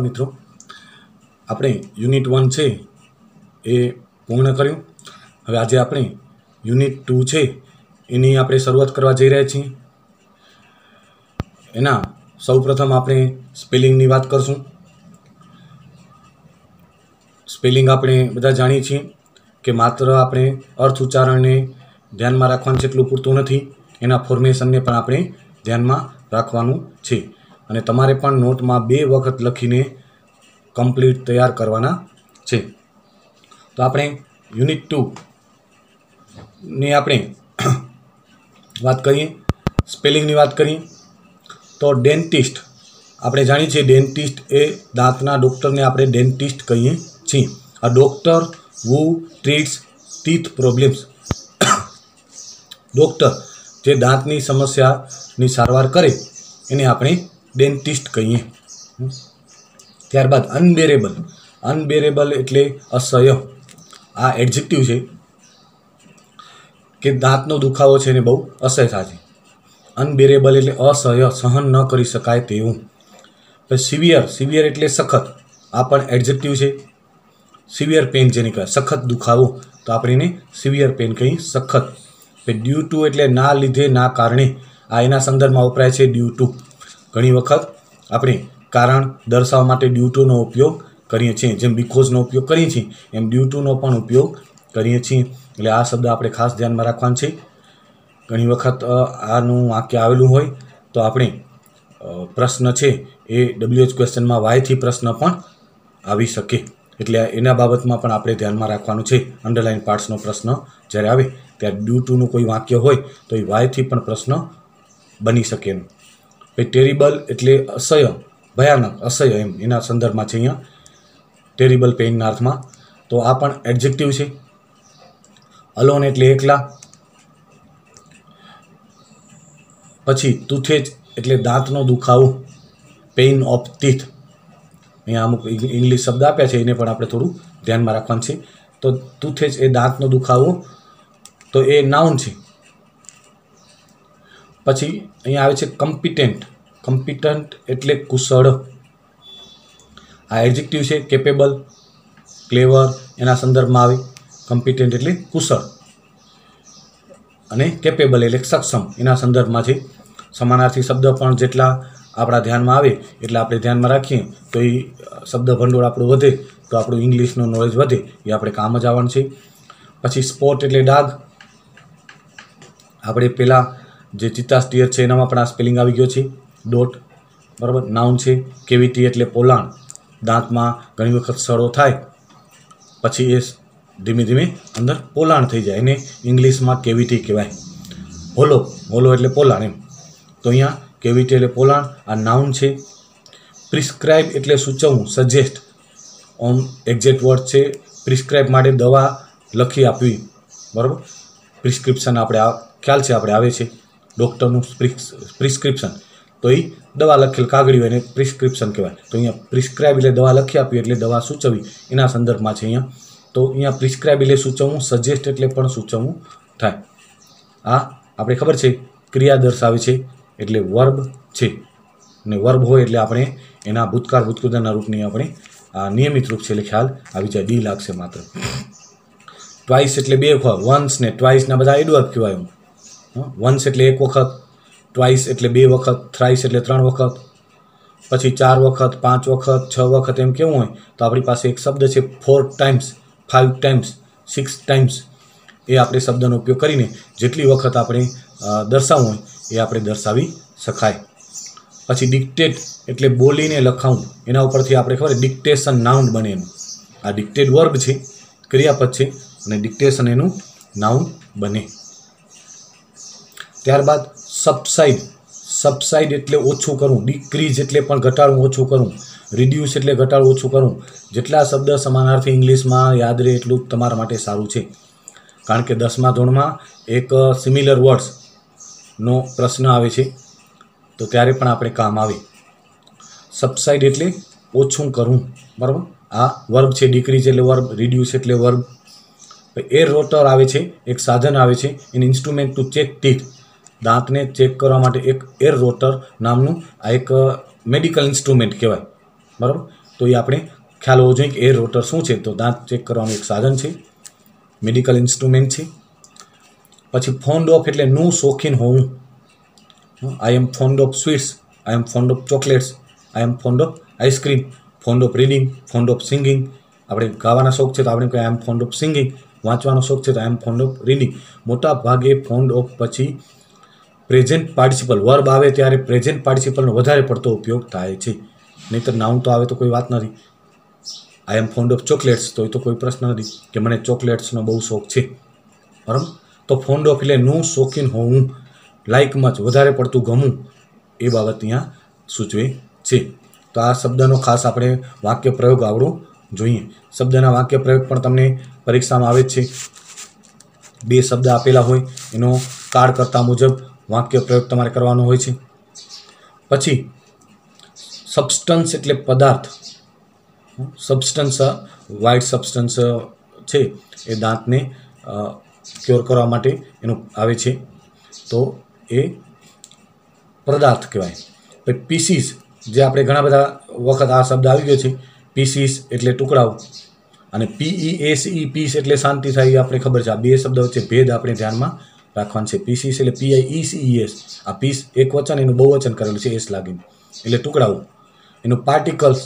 मित्रों, આપણે યુનિટ 1 છે એ પૂર્ણ કર્યું। હવે આજે આપણે યુનિટ 2 છે એની આપણે શરૂઆત કરવા જઈ રહ્યા છીએ। એના સૌપ્રથમ આપણે સ્પેલિંગની વાત કરશું। સ્પેલિંગ આપણે બધા જાણીએ છીએ કે માત્ર આપણે અર્થ ઉચ્ચારણને ધ્યાનમાં રાખવાનું છે એટલું પૂરતું નથી, એના ફોર્મેશનને પણ આપણે ધ્યાનમાં રાખવાનું છે। અને તમારે પણ નોટમાં 2 વખત લખીને કમ્પ્લીટ તૈયાર કરવાના છે। તો આપણે યુનિટ 2 ની આપણે વાત કરીએ, સ્પેલિંગની વાત કરીએ તો ડેન્ટિસ્ટ આપણે જાણીએ છીએ ડેન્ટિસ્ટ એ દાંતના ડૉક્ટરને આપણે ડેન્ટિસ્ટ કહીએ છીએ। આ ડૉક્ટર હુ ટ્રીટ્સ ટીથ પ્રોબ્લેમ્સ, ડૉક્ટર જે દાંતની સમસ્યાની સારવાર કરે એને આપણે ડેન્ટિસ્ટ કહીએ। ત્યારબાદ અનબેરેબલ, અનબેરેબલ એટલે અસહ્ય। આ એડજેક્ટિવ છે કે દાંતનો દુખાવો છે એને બહુ અસહ્ય થાય છે। અનબેરેબલ એટલે અસહ્ય, સહન ન કરી શકાય તેવું। પછી સિવિયર, સિવિયર એટલે સખત, આ પણ એડજેક્ટિવ છે। સિવિયર પેન જેને કહેવાય, સખત દુખાવો, તો આપણે એને સિવિયર પેન કહીએ, સખત। પછી ડ્યુ ટુ એટલે ના લીધે, ના કારણે, આ એના સંદર્ભમાં વપરાય છે ડ્યુ ટુ। ઘણી વખત આપણે કારણ દર્શાવવા માટે ડ્યુ ટુનો ઉપયોગ કરીએ છીએ, જેમ બીકોઝનો ઉપયોગ કરીએ છીએ એમ ડ્યુ ટુનો પણ ઉપયોગ કરીએ છીએ। એટલે આ શબ્દ આપણે ખાસ ધ્યાનમાં રાખવાનો છે। ઘણી વખત આનું વાક્ય આવેલું હોય તો આપણે પ્રશ્ન છે એ WH ક્વેશ્ચનમાં વાયથી પ્રશ્ન પણ આવી શકે, એટલે એના બાબતમાં પણ આપણે ધ્યાનમાં રાખવાનું છે। અંડરલાઇન પાર્ટ્સનો પ્રશ્ન જ્યારે આવે ત્યારે ડ્યુ ટુનું કોઈ વાક્ય હોય તો એ વાયથી પણ પ્રશ્ન બની શકે એમ। પછી ટેરિબલ એટલે અસહ્ય, ભયાનક, અસહ્ય એમ એના સંદર્ભમાં છે અહીંયા ટેરિબલ પેઇનના અર્થમાં, તો આ પણ એડજેક્ટિવ છે। અલોન એટલે એકલા। પછી ટૂથેજ એટલે દાંતનો દુખાવો, પેઇન ઓફ ટીથ, અહીંયા અમુક ઇંગ્લિશ શબ્દ આપ્યા છે એને પણ આપણે થોડું ધ્યાનમાં રાખવાનું છે। તો ટૂથેજ એ દાંતનો દુખાવો, તો એ નાઉન છે। પછી અહીંયા આવે છે કમ્પિટેન્ટ, કમ્પિટન્ટ એટલે કુશળ, આ એડજેક્ટિવ છે। કેપેબલ, ક્લેવર એના સંદર્ભમાં આવે, કમ્પિટેન્ટ એટલે કુશળ અને કેપેબલ એટલે સક્ષમ એના સંદર્ભમાં છે। સમાનાર્થી શબ્દ પણ જેટલા આપણા ધ્યાનમાં આવે એટલે આપણે ધ્યાનમાં રાખીએ તો એ શબ્દ ભંડોળ આપણું વધે, તો આપણું ઇંગ્લિશનું નોલેજ વધે, એ આપણે કામ જ આવવાનું છે। પછી સ્પોટ એટલે ડાઘ, આપણે પહેલાં જે ચિત્તાસ ટીયર છે એનામાં પણ આ સ્પેલિંગ આવી ગયો છે, ડોટ, બરાબર, નાઉન છે। કેવિટી એટલે પોલાણ, દાંતમાં ઘણી વખત સડો થાય પછી એ ધીમે ધીમે અંદર પોલાણ થઈ જાય, એને ઇંગ્લિશમાં કેવિટી કહેવાય। હોલો, હોલો એટલે પોલાણ એમ, તો અહીંયા કેવિટી એટલે પોલાણ, આ નાઉન છે। પ્રિસ્ક્રાઇબ એટલે સૂચવવું, સજેસ્ટ, ઓમ એક્ઝેક્ટ વર્ડ છે। પ્રિસ્ક્રાઇબ માટે દવા લખી આપવી, બરાબર, પ્રિસ્ક્રિપ્શન આપણે ખ્યાલ છે આપણે આવે છે ડૉક્ટરનું પ્રિસ્ક્રિપ્શન, તો એ દવા લખેલ કાગળી હોય એને પ્રિસ્ક્રિપ્શન કહેવાય। તો અહીંયા પ્રિસ્ક્રાઇબ એટલે દવા લખી આપવી એટલે દવા સૂચવવી એના સંદર્ભમાં છે અહીંયા। તો અહીંયા પ્રિસ્ક્રાઇબ એટલે સૂચવવું, સજેસ્ટ એટલે પણ સૂચવવું થાય। આ આપણે ખબર છે ક્રિયા દર્શાવે છે એટલે વર્બ છે, અને વર્બ હોય એટલે આપણે એના ભૂતકાળ ભૂતકૃતના રૂપની આપણે આ નિયમિત રૂપ છે એટલે ખ્યાલ આવી જાય, ડી લાગશે માત્ર। ટ્વાઇસ એટલે 2 વખત, વન્સ ને ટ્વાઇસના બધા એડવર્બ કહેવાય। વન્સ એટલે 1 વખત, ટ્વાઇસ એટલે 2 વખત, થ્રાઇસ એટલે 3 વખત, પછી 4 વખત, 5 વખત, 6 વખત એમ કેવું હોય તો આપણી પાસે એક શબ્દ છે 4 ટાઈમ્સ, 5 ટાઈમ્સ, 6 ટાઈમ્સ, એ આપણે શબ્દનો ઉપયોગ કરીને જેટલી વખત આપણે દર્શાવવું હોય એ આપણે દર્શાવી શકાય। પછી ડિક્ટેટ એટલે બોલીને લખાવું, એના ઉપરથી આપણે ખબર ડિક્ટેશન નાઉન બને એનું, આ ડિક્ટેટ વર્બ છે, ક્રિયાપદ છે, અને ડિક્ટેશન એનું નાઉન બને। ત્યારબાદ સબસાઇડ, સબસાઇડ એટલે ઓછું કરવું, ડિક્રીઝ એટલે પણ ઘટાડવું, ઓછું કરવું, રિડ્યુસ એટલે ઘટાડવું, ઓછું કરવું। જેટલા શબ્દ સમાનાર્થી ઇંગ્લિશમાં યાદ રહે એટલું તમારા માટે સારું છે, કારણ કે 10મા ધોરણમાં એક સિમિલર વર્ડ્સનો પ્રશ્ન આવે છે તો ત્યારે પણ આપણે કામ આવે। સબસાઇડ એટલે ઓછું કરવું, બરાબર, આ વર્બ છે। ડિક્રીઝ એટલે વર્બ, રિડ્યુસ એટલે વર્બ। એર રોટર આવે છે, એક સાધન આવે છે, an instrument to check teeth, દાંતને ચેક કરવા માટે એક એર રોટર નામનું આ એક મેડિકલ ઇન્સ્ટ્રુમેન્ટ કહેવાય, બરાબર, તો એ આપણે ખ્યાલ હોવો જોઈએ કે એર રોટર શું છે. તો દાંત ચેક કરવાનું એક સાધન છે, મેડિકલ ઇન્સ્ટ્રુમેન્ટ છે. પછી ફોન્ડ ઓફ એટલે નું શોખીન હોવું. I am fond of sweets, I am fond of chocolates, I am fond of ice cream, fond of reading, fond of singing. આપણે ગાવાના શોખ છે તો આપણે કહીએ I am fond of singing. વાંચવાનો શોખ છે તો I am fond of reading. મોટા ભાગે ફોન્ડ ઓફ પછી પ્રેઝન્ટ પાર્ટિસિપલ વર્બ આવે ત્યારે પ્રેઝન્ટ પાર્ટિસિપલનો વધારે પડતો ઉપયોગ થાય છે. નહીંતર નાઉન તો આવે તો કોઈ વાત નથી. આઈ એમ ફોન્ડ ઓફ ચોકલેટ્સ તો એ તો કોઈ પ્રશ્ન નથી કે મને ચોકલેટ્સનો બહુ શોખ છે, બરાબર. તો ફોન્ડ ઓફ એટલે નું શોખીન હોવું, લાઇક મચ વધારે પડતું ગમવું, એ બાબત અહીંયા સૂચવે છે. તો આ શબ્દનો ખાસ આપણે વાક્ય પ્રયોગ આવડવો જોઈએ. શબ્દના વાક્ય પ્રયોગ પણ તમને પરીક્ષામાં આવે જ છે. 2 શબ્દ આપેલા હોય એનો કાર્ડ કરતા મુજબ વાક્ય પ્રયોગ તમારે કરવાનો હોય છે. પછી સબસ્ટન્સ એટલે પદાર્થ. સબસ્ટન્સ વ્હાઇટ સબસ્ટન્સ છે એ દાંતને ક્યોર કરવા માટે એનું આવે છે, તો એ પદાર્થ કહેવાય. પછી પીસીસ, જે આપણે ઘણા બધા વખત આ શબ્દ આવી ગયો છે. પીસીસ એટલે ટુકડાઓ, અને PEACE પીસ એટલે શાંતિ થાય, એ આપણે ખબર છે. આ 2 શબ્દ વચ્ચે ભેદ આપણે ધ્યાનમાં રાખવાનું છે. પીસીસ એટલે PIECES. આ પીસ એક વચન, એનું બહુવચન કરેલું છે એસ લાગીને, એટલે ટુકડાઓ. એનું પાર્ટિકલ્સ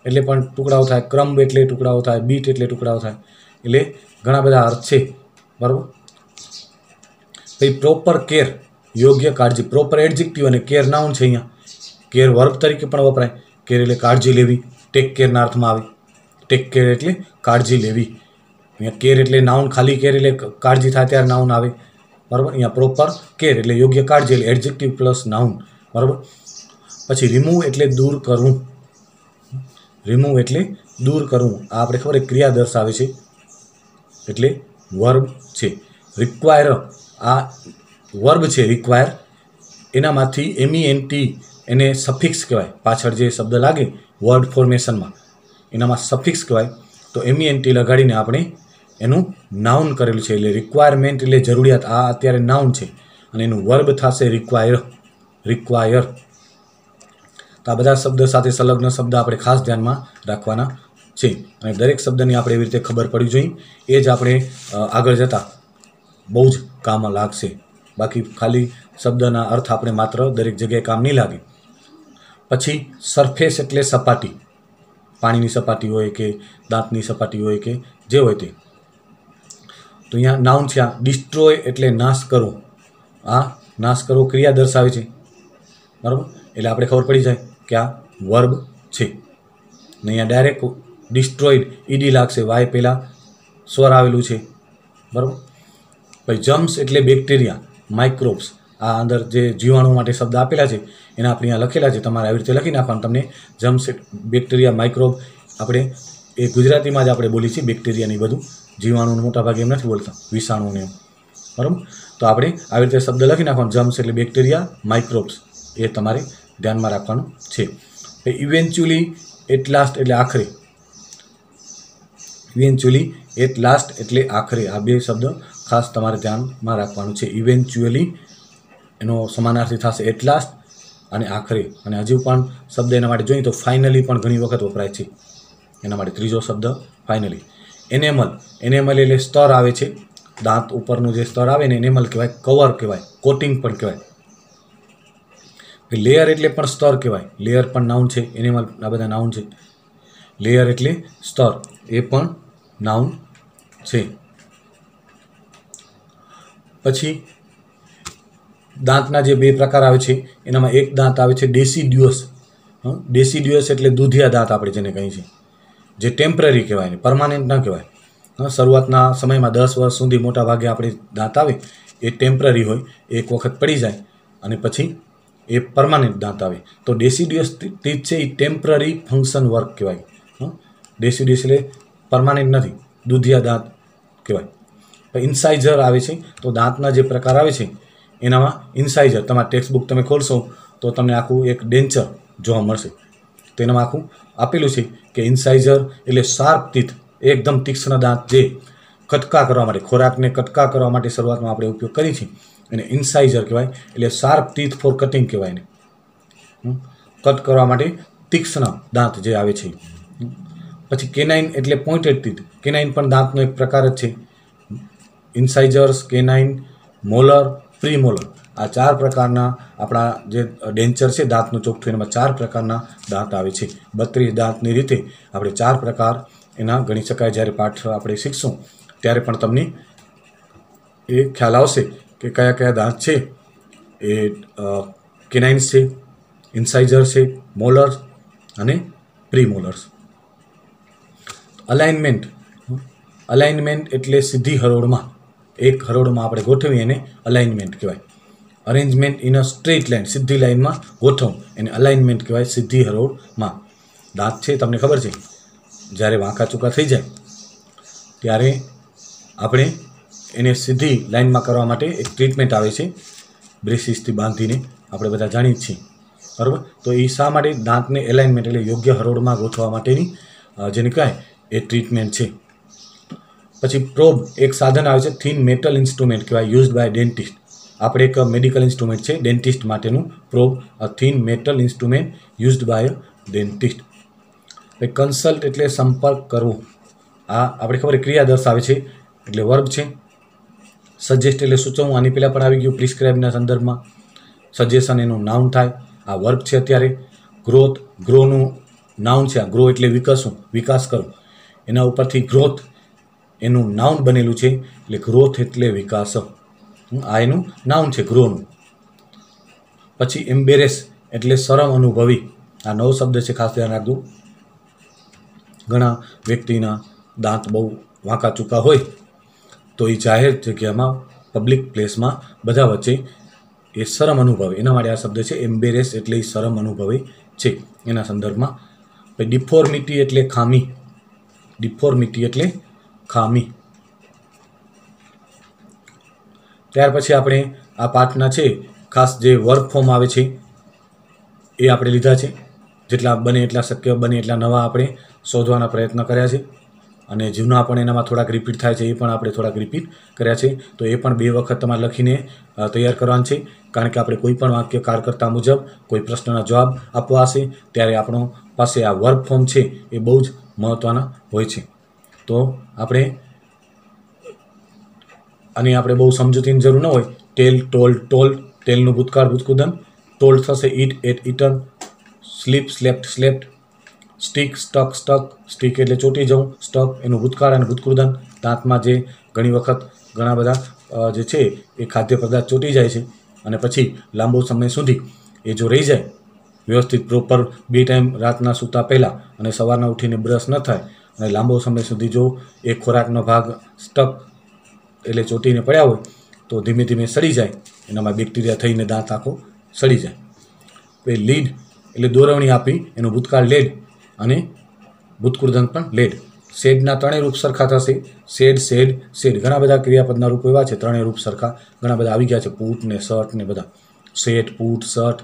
એટલે પણ ટુકડાઓ થાય, ક્રમ્બ એટલે ટુકડાઓ થાય, બીટ એટલે ટુકડાઓ થાય, એટલે ઘણા બધા અર્થ છે, બરાબર. પછી પ્રોપર કેર, યોગ્ય કાળજી. પ્રોપર એડજેક્ટિવ અને કેર નાઉન છે. અહીંયા કેર વર્બ તરીકે પણ વપરાય. કેર એટલે કાળજી લેવી, ટેક કેરના અર્થમાં આવે. ટેક કેર એટલે કાળજી લેવી. અહીંયા કેર એટલે નાઉન, ખાલી કેર એટલે કાળજી થાય ત્યારે નાઉન આવે, બરાબર. અહીંયા પ્રોપર કેર એટલે યોગ્ય કાળજી, એટલે એડજેક્ટિવ પ્લસ નાઉન, બરાબર. પછી રિમૂવ એટલે દૂર કરવું. રિમૂવ એટલે દૂર કરવું. આ આપણે ખબર ક્રિયા દર્શાવે છે, એટલે વર્બ છે. રિક્વાયર, આ વર્બ છે રિક્વાયર, એનામાંથી MENT એને સફિક્સ કહેવાય. પાછળ જે શબ્દ લાગે વર્ડ ફોર્મેશનમાં એનામાં સફિક્સ કહેવાય. તો MENT લગાડીને આપણે એનું નાઉન કરેલું છે, એટલે રિક્વાયરમેન્ટ એટલે જરૂરિયાત. આ અત્યારે નાઉન છે અને એનું વર્બ થશે રિક્વાયર. રિક્વાયર. તો આ બધા શબ્દ સાથે સંલગ્ન શબ્દ આપણે ખાસ ધ્યાનમાં રાખવાના છે, અને દરેક શબ્દની આપણે એવી રીતે ખબર પડવી જોઈએ. એ જ આપણે આગળ જતાં બહુ જ કામમાં લાગશે. બાકી ખાલી શબ્દના અર્થ આપણે માત્ર દરેક જગ્યાએ કામ નહીં લાગે. પછી સરફેસ એટલે સપાટી. પાણીની સપાટી હોય કે દાંતની સપાટી હોય કે જે હોય તે. તો અહીંયા નાઉન છે. આ ડિસ્ટ્રોય એટલે નાશ કરવો. આ નાશ કરવો ક્રિયા દર્શાવે છે, બરાબર. એટલે આપણે ખબર પડી જાય કે આ વર્બ છે. ને અહીંયા ડાયરેક્ટ ડિસ્ટ્રોઈડ ED લાગશે, વાય પહેલાં સ્વર આવેલું છે, બરાબર. પછી જમ્સ એટલે બેક્ટેરિયા, માઇક્રોબ્સ. આ અંદર જે જીવાણુ માટે શબ્દ આપેલા છે એના આપણે અહીંયા લખેલા છે. તમારે આવી રીતે લખી નાખવાનું. તમને જમ્સ, બેક્ટેરિયા, માઇક્રોબ આપણે એ ગુજરાતીમાં જ આપણે બોલી છીએ. બેક્ટેરિયાની બધું જીવાણુને મોટાભાગે એમ નથી બોલતા, વિષાણુને એમ, બરાબર. તો આપણે આવી રીતે શબ્દ લખી નાખવાનું. જમ્સ એટલે બેક્ટેરિયા, માઇક્રોબ્સ, એ તમારે ધ્યાનમાં રાખવાનું છે. ઇવેન્ચ્યુઅલી એટ લાસ્ટ એટલે આખરે. ઇવેન્ચ્યુઅલી એટ લાસ્ટ એટલે આખરે. આ 2 શબ્દ ખાસ તમારે ધ્યાનમાં રાખવાનું છે. ઇવેન્ચ્યુઅલી એનો સમાનાર્થી થશે એટ લાસ્ટ અને આખરે. અને હજુ પણ શબ્દ એના માટે જોઈએ તો ફાઇનલી પણ ઘણી વખત વપરાય છે. એના માટે ત્રીજો શબ્દ ફાઇનલી. એનેમલ. એનેમલ એટલે સ્તર આવે છે. દાંત ઉપરનું જે સ્તર આવે ને એનેમલ કહેવાય. કવર કહેવાય, કોટિંગ પણ કહેવાય. લેયર એટલે પણ સ્તર કહેવાય. લેયર પણ નાઉન છે. એનિમલ આ બધા નાઉન છે. લેયર એટલે સ્તર, એ પણ નાઉન છે. પછી દાંતના જે 2 પ્રકાર આવે છે એનામાં એક દાંત આવે છે ડેસિડ્યુઅસ. ડેસિડ્યુઅસ એટલે દૂધિયા દાંત આપણે જેને કહીએ છીએ, જે ટેમ્પરરી કહેવાય ને પરમાનન્ટ ન કહેવાય. શરૂઆતના સમયમાં 10 વર્ષ સુધી મોટા ભાગે આપણે દાંત આવે એ ટેમ્પરરી હોય, એક વખત પડી જાય અને પછી એ પરમાનન્ટ દાંત આવે. તો ડેસિડ્યુઅસ ટીથ છે એ ટેમ્પરરી ફંક્શન વર્ક કહેવાય. ડેસિડ્યુઅસ એટલે પરમાનન્ટ નથી, દૂધિયા દાંત કહેવાય. ઇન્સાઇઝર આવે છે. તો દાંતના જે પ્રકાર આવે છે એનામાં ઇન્સાઇઝર, તમારા ટેક્સ્ટ બુક તમે ખોલશો તો તમને આખું એક ડેન્ચર જોવા મળશે. તો એનામાં આખું આપેલું છે કે ઇન્સાઇઝર એટલે શાર્પ ટીથ, એકદમ તીક્ષ્ણ દાંત જે કટકા કરવા માટે, ખોરાકને કટકા કરવા માટે શરૂઆતમાં આપણે ઉપયોગ કરીએ છીએ એને ઇન્સાઇઝર કહેવાય. એટલે શાર્પ ટીથ ફોર કટિંગ કહેવાય એને. કટ કરવા માટે તીક્ષ્ણ દાંત જે આવે છે પછી કેનાઇન એટલે પોઇન્ટેડ ટીથ. કેનાઇન પણ દાંતનો એક પ્રકાર જ છે. ઇન્સાઇઝર્સ, કેનાઇન, મોલર, પ્રી મોલર, આ 4 પ્રકારના આપણા જે ડેન્ચર છે દાંતનું ચોકઠું, એમાં 4 પ્રકારના દાંત આવે છે. 32 દાંતની રીતે આપણે 4 પ્રકાર એના ગણી શકાય. જ્યારે પાઠ આપણે શીખશું ત્યારે પણ તમને એ ખ્યાલ આવશે કે કયા કયા દાંત છે. એ કેનાઇન્સ છે, ઇન્સાઇઝર્સ છે, મોલર્સ અને પ્રી મોલર્સ. અલાઇનમેન્ટ. અલાઇનમેન્ટ એટલે સીધી હરોળમાં, એક હરોળમાં આપણે ગોઠવીએ એને અલાઇનમેન્ટ કહેવાય. Arrangement in a straight line, સીધી લાઇનમાં ગોઠવવું એને અલાઇનમેન્ટ કહેવાય, સીધી હરોળમાં. દાંત છે તમને ખબર છે, જ્યારે વાંકા ચૂકા થઈ જાય ત્યારે આપણે એને સીધી લાઇનમાં કરવા માટે એક ટ્રીટમેન્ટ આવે છે, બ્રેસીસથી બાંધીને, આપણે બધા જાણીએ છીએ, બરાબર. તો એ શા માટે દાંતને એલાઇનમેન્ટ એટલે યોગ્ય હરોળમાં ગોઠવવા માટેની જેને કહેવાય એ ટ્રીટમેન્ટ છે. પછી પ્રોબ એક સાધન આવે છે, થિન મેટલ ઇન્સ્ટ્રુમેન્ટ કહેવાય, યુઝડ બાય ડેન્ટિસ્ટ. આપણે એક મેડિકલ ઇન્સ્ટ્રુમેન્ટ છે ડેન્ટિસ્ટ માટેનું probe, thin metal instrument used by dentist. Consult એટલે સંપર્ક કરવો, આ આપણે ખબર ક્રિયા દર્શાવે છે એટલે વર્બ છે. સજેસ્ટ એટલે સૂચવવું, આની પહેલાં પણ આવી ગયું પ્રિસ્ક્રાઇબના સંદર્ભમાં. સજેશન એનું નાઉન થાય, આ વર્બ છે અત્યારે. ગ્રોથ, ગ્રોનું નાઉન છે. આ ગ્રો એટલે વિકસવું, વિકાસ કરવું, એના ઉપરથી ગ્રોથ એનું નાઉન બનેલું છે એટલે ગ્રોથ એટલે વિકાસ. આ એનું નાઉન છે ગ્રોનું. પછી એમ્બેરેસ એટલે શરમ અનુભવી, આ નવો શબ્દ છે, ખાસ ધ્યાન રાખજો. ઘણા વ્યક્તિના દાંત બહુ વાંકા ચૂકા હોય તો એ જાહેર જગ્યામાં, પબ્લિક પ્લેસમાં બધા વચ્ચે એ શરમ અનુભવે, એના માટે આ શબ્દ છે એમ્બેરેસ એટલે એ શરમ અનુભવે છે એના સંદર્ભમાં. પછી ડિફોર્મિટી એટલે ખામી, ડિફોર્મિટી એટલે ખામી. ત્યાર પછી આપણે આ પાઠના છે ખાસ જે વર્ક ફોર્મ આવે છે એ આપણે લીધા છે. જેટલા બને એટલા શક્ય બને એટલા નવા આપણે શોધવાના પ્રયત્ન કર્યા છે, અને જૂના પણ એનામાં થોડાક રિપીટ થાય છે, એ પણ આપણે થોડાક રિપીટ કર્યા છે. તો એ પણ 2 વખત તમારે લખીને તૈયાર કરવાનું છે, કારણ કે આપણે કોઈ પણ વાક્ય કારકર્તા મુજબ કોઈ પ્રશ્નના જવાબ આપવા હશે ત્યારે આપણો પાસે આ વર્ક ફોર્મ છે એ બહુ જ મહત્ત્વના હોય છે. તો આપણે આની આપણે બહુ સમજૂતીની જરૂર ન હોય. ટેલ, ટોલ્ડ, ટોલ્ડ, ટેલનું ભૂતકાળ ભૂતકૃદન, ટોલ્ડ થશે eat, ate, eaten, sleep, slept, slept, stick, stuck, stuck, stick એટલે ચોંટી જવું, સ્ટક એનું ભૂતકાળ અને ભૂતકૃદન. દાંતમાં જે ઘણી વખત ઘણા બધા જે છે એ ખાદ્ય પદાર્થ ચોંટી જાય છે અને પછી લાંબો સમય સુધી એ જો રહી જાય વ્યવસ્થિત પ્રોપર 2 ટાઈમ રાતના સૂતા પહેલાં અને સવારના ઉઠીને બ્રશ ન થાય અને લાંબો સમય સુધી જો એ ખોરાકનો ભાગ સ્ટક એટલે ચોંટીને પડ્યા હોય તો ધીમે ધીમે સડી જાય, એનામાં બેક્ટેરિયા થઈને દાંત આખો સડી જાય. પછી લીડ એટલે દોરવણી આપી, એનું ભૂતકાળ લેડ અને ભૂતકૃદન પણ લેડ. શેડના 3 રૂપ સરખા થશે, શેડ, શેડ, શેડ. ઘણા બધા ક્રિયાપદના રૂપો એવા છે 3 રૂપ સરખા, ઘણા બધા આવી ગયા છે, પૂટ ને શર્ટ ને બધા, શેટ, પૂટ, શર્ટ,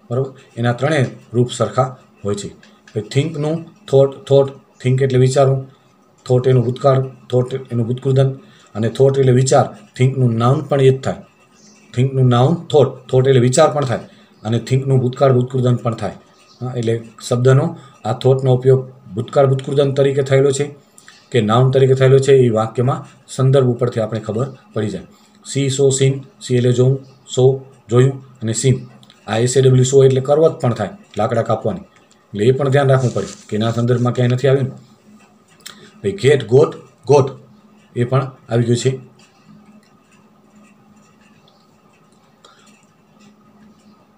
બરાબર. એના 3 રૂપ સરખા હોય છે. પછી થિંકનું થોટ, થોટ, થિંક એટલે વિચારવું, થોટ એનું ભૂતકાળ, થોટ એનું ભૂતકૃદન, અને થોટ એટલે વિચાર. થિંકનું નાઉન પણ એ જ થાય, થિંકનું નાઉન થોટ, થોટ એટલે વિચાર પણ થાય અને થિંકનું ભૂતકાળ ભૂતકૃદન પણ થાય. એટલે શબ્દનો આ થોટનો ઉપયોગ ભૂતકાળ ભૂતકૃદન તરીકે થયેલો છે કે નાઉન તરીકે થયેલો છે એ વાક્યમાં સંદર્ભ ઉપરથી આપણે ખબર પડી જાય. સી, સો, સીન, સી એટલે જોવું, સો જોયું, અને સીન આ SAW સો એટલે કરવત પણ થાય, લાકડા કાપવાની, એટલે એ પણ ધ્યાન રાખવું પડે કે એના સંદર્ભમાં ક્યાંય નથી આવ્યું. ભાઈ ગેટ, ગોટ, ગોટ એ પણ આવી ગયું છે.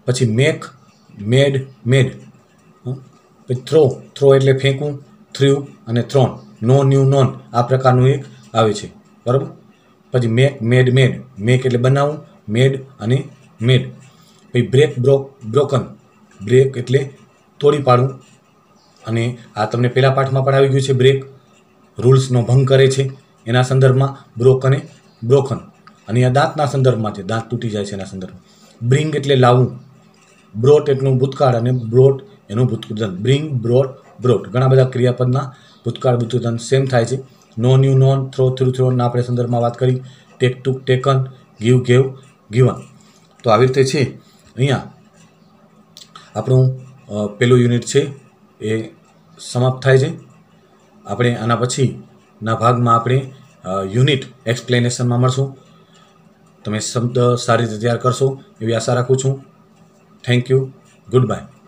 પછી મેક, મેડ, મેડ. પછી થ્રો, થ્રો એટલે ફેંકવું, થ્રુ અને થ્રોન, નો, ન્યૂ, નોન આ પ્રકારનું એક આવે છે, બરાબર. પછી મેક, મેડ, મેડ, મેક એટલે બનાવવું, મેડ અને મેડ. પછી બ્રેક, બ્રોક, બ્રોકન, બ્રેક એટલે તોડી પાડવું, અને આ તમને પહેલા પાઠમાં પણ આવી ગયું છે. બ્રેક રૂલ્સનો ભંગ કરે છે એના સંદર્ભમાં, બ્રોક અને બ્રોકન. અને આ દાંતના સંદર્ભમાં છે, દાંત તૂટી જાય છે એના સંદર્ભમાં. બ્રિંગ એટલે લાવવું, બ્રોટ એટલું ભૂતકાળ અને બ્રોટ એનું ભૂતકૃદન. બ્રિંગ, બ્રોટ, બ્રોટ ઘણા બધા ક્રિયાપદના ભૂતકાળ ભૂતકૃદન સેમ થાય છે. નો, ન્યૂ, નોન, થ્રો, થ્રુ, થ્રોનના આપણે સંદર્ભમાં વાત કરી. ટેક, ટુક, ટેકન, ગીવ, ગેવ, ગિવન. તો આવી રીતે છે. અહીંયા આપણું પેલું યુનિટ છે એ સમાપ્ત થાય છે. આપણે આના પછીના ભાગમાં આપણે યુનિટ એક્સપ્લેનેશનમાં મળશું. તમે શબ્દ સારી રીતે તૈયાર કરશો એવી આશા રાખું છું. Thank you. Good bye.